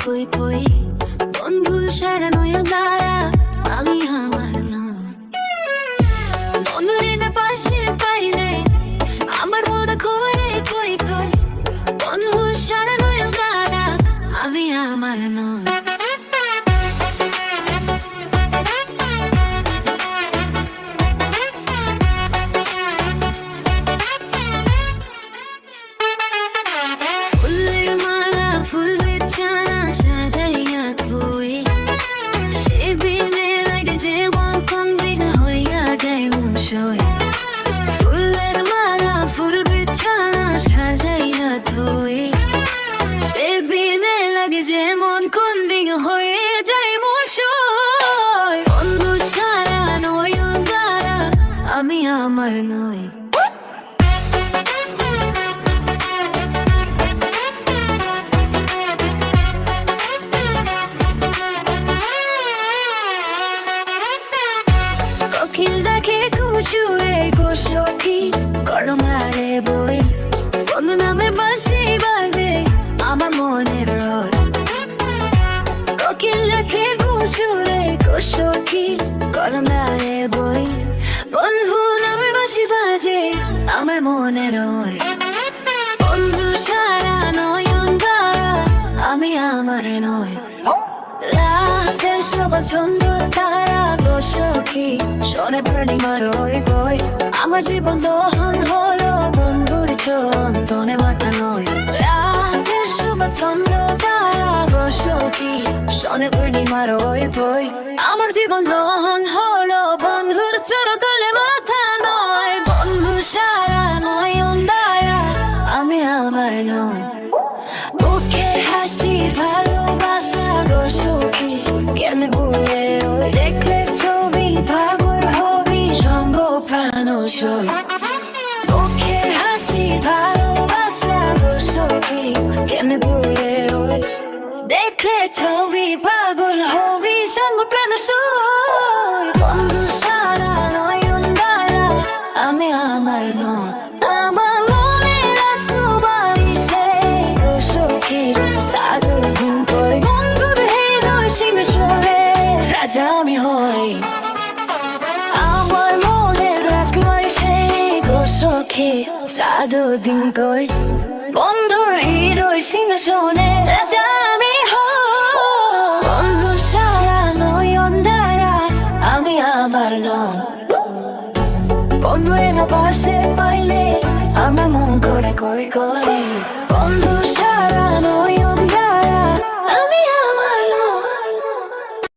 কই কই বন্ধু সারা নয় দ্বারা আমি আমার নয় বন্ধুরে না পাশে পাইলে আমার মন করে কই কই বন্ধু সারা নয় দ্বারা আমি আমার নয় ফুলের মালা ফুল বিছানা সাজাইয়া ধুই সে বিনে লাগে যে মন কোন দিক হয়ে যায় মশাই বন্ধু সারা নয়ন দ্বারা আমি আমার নই কোকিল ডাকে কুসুরে কোসখী করমারে বই বন্ধু নামের বাঁশি বাজে আমার মনের রয় কোকিল ডাকে কুসুরে কোসখী করমারে বই বন্ধু নামের বাঁশি বাজে আমার মনের রয় বন্ধু সারা নয়ন দ্বারা আমি আমার নয় রাতের সবার চন্দ্র তারা গো সখী শোনে পূর্ণিমার ওই বই আমার জীবন দহন হলো বন্ধুর চন্দনে মাথা নয় রাতের সবার চন্দ্র তারা গো সখী শোনে পূর্ণিমার ওই বই আমার জীবন দহন হলো বন্ধুর চরতলে মাথা নয় বন্ধু সারা নয়ন দ্বারা আমি আমার নয় বুকের হাসি ভালোবাসা গো সখী কেমনে ভুলে ওই দেখলে ছবি পাগল হবি সঙ্গ প্রাণ সই বুকের হাসি ভালোবাসা গো সখী কেমনে ভুলে ওই দেখলে ছবি পাগল হবি সঙ্গ প্রাণ সই বন্ধু সারা নয়ন দ্বারা আমি আমার নয় আমার মনে রাজকুমারী সে গো সখী সাগর দিন কই বন্ধুর হৃদয় সিংহাসনে রাজা আমি হই আমার মনের রাজকুমারী সে গো সখী সাগর দিন কই বন্ধুর হৃদয় সিংহাসনে রাজা আমি হই বন্ধু সারা নয়ন দ্বারা আমি আমার নয় বন্ধুরে না পাশে পাইলে আমার মন করে কই কই বন্ধু